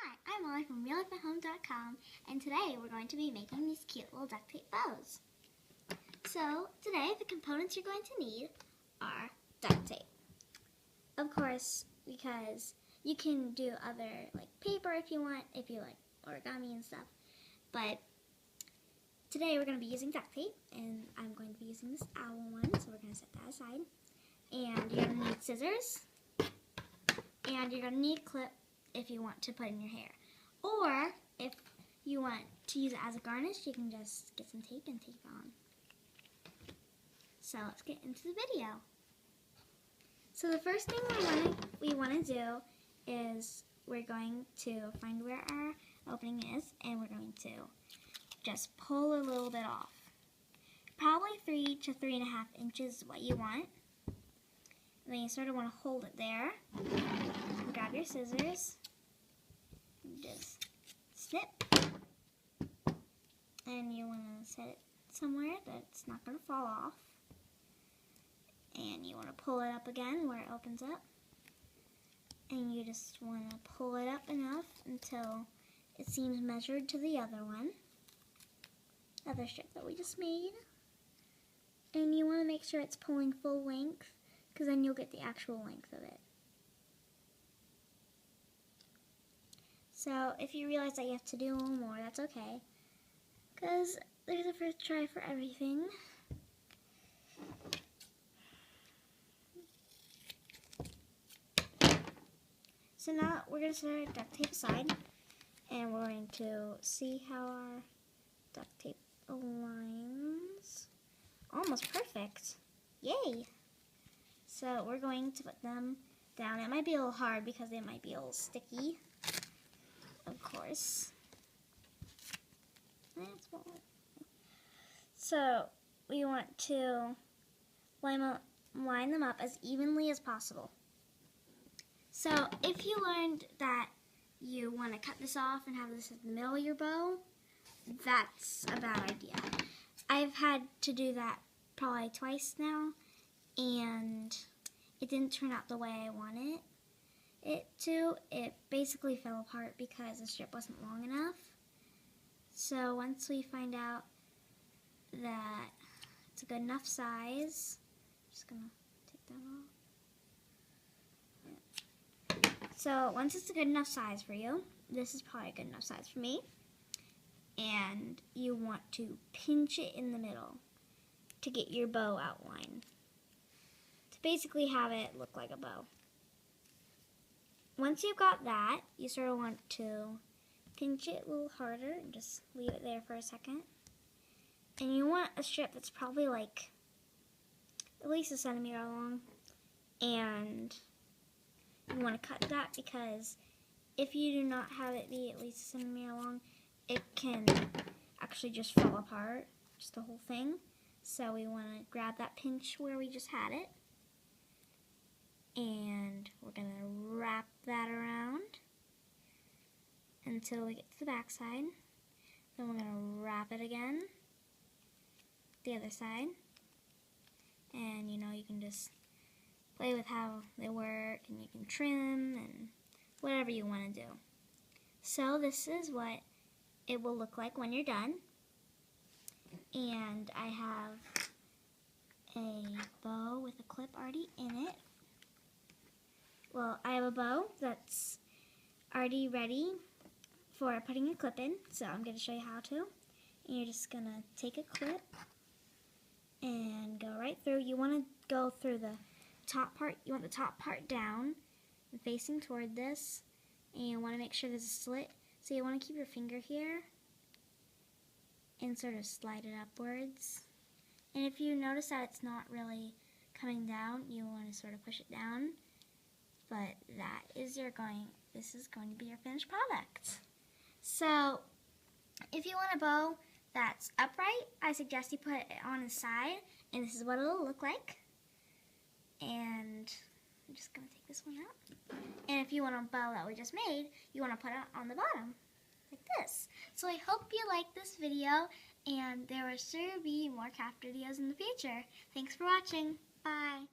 Hi, I'm Molly from reallifeathome.com, and today we're going to be making these cute little duct tape bows. So today the components you're going to need are duct tape. Of course, because you can do other like paper if you want, if you like origami and stuff. But today we're going to be using duct tape, and I'm going to be using this owl one, so we're going to set that aside. And you're going to need scissors, and you're going to need a clip if you want to put in your hair. Or if you want to use it as a garnish, you can just get some tape and tape it on. So let's get into the video. So the first thing we want to do is we're going to find where our opening is, and we're going to just pull a little bit off. Probably 3 to 3.5 inches is what you want. And then you sort of want to hold it there. Grab your scissors. Just snip. And you want to set it somewhere that's not going to fall off. And you want to pull it up again where it opens up. And you just want to pull it up enough until it seems measured to the other strip that we just made. And you want to make sure it's pulling full length, because then you'll get the actual length of it. So if you realize that you have to do a little more, that's okay, because there's a first try for everything. So now we're going to set our duct tape aside, and we're going to see how our duct tape aligns. Almost perfect. Yay! So we're going to put them down. It might be a little hard because they might be a little sticky, of course. So we want to line them up as evenly as possible. So if you learned that you want to cut this off and have this in the middle of your bow, that's a bad idea. I've had to do that probably twice now, and it didn't turn out the way I wanted it to. It basically fell apart because the strip wasn't long enough. So once we find out that it's a good enough size, I'm just gonna take that off. Yeah. So once it's a good enough size for you, this is probably a good enough size for me, and you want to pinch it in the middle to get your bow outline, to basically have it look like a bow. Once you've got that, you sort of want to pinch it a little harder and just leave it there for a second. And you want a strip that's probably like at least 1 centimeter long, and you want to cut that because if you do not have it be at least 1 centimeter long, it can actually just fall apart, just the whole thing. So we want to grab that pinch where we just had it, and we're going to wrap that around until we get to the back side. Then we're going to wrap it again, the other side, and you know, you can just play with how they work, and you can trim and whatever you want to do. So this is what it will look like when you're done. And I have a bow with a clip already in it. Well, I have a bow that's already ready for putting a clip in, so I'm going to show you how to. And you're just going to take a clip and go right through. You want to go through the top part. You want the top part down and facing toward this, and you want to make sure there's a slit. So you want to keep your finger here and sort of slide it upwards. And if you notice that it's not really coming down, you want to sort of push it down. But this is going to be your finished product. So if you want a bow that's upright, I suggest you put it on the side, and this is what it'll look like. And I'm just going to take this one out. And if you want a bow that we just made, you want to put it on the bottom, like this. So I hope you liked this video, and there will sure be more craft videos in the future. Thanks for watching. Bye.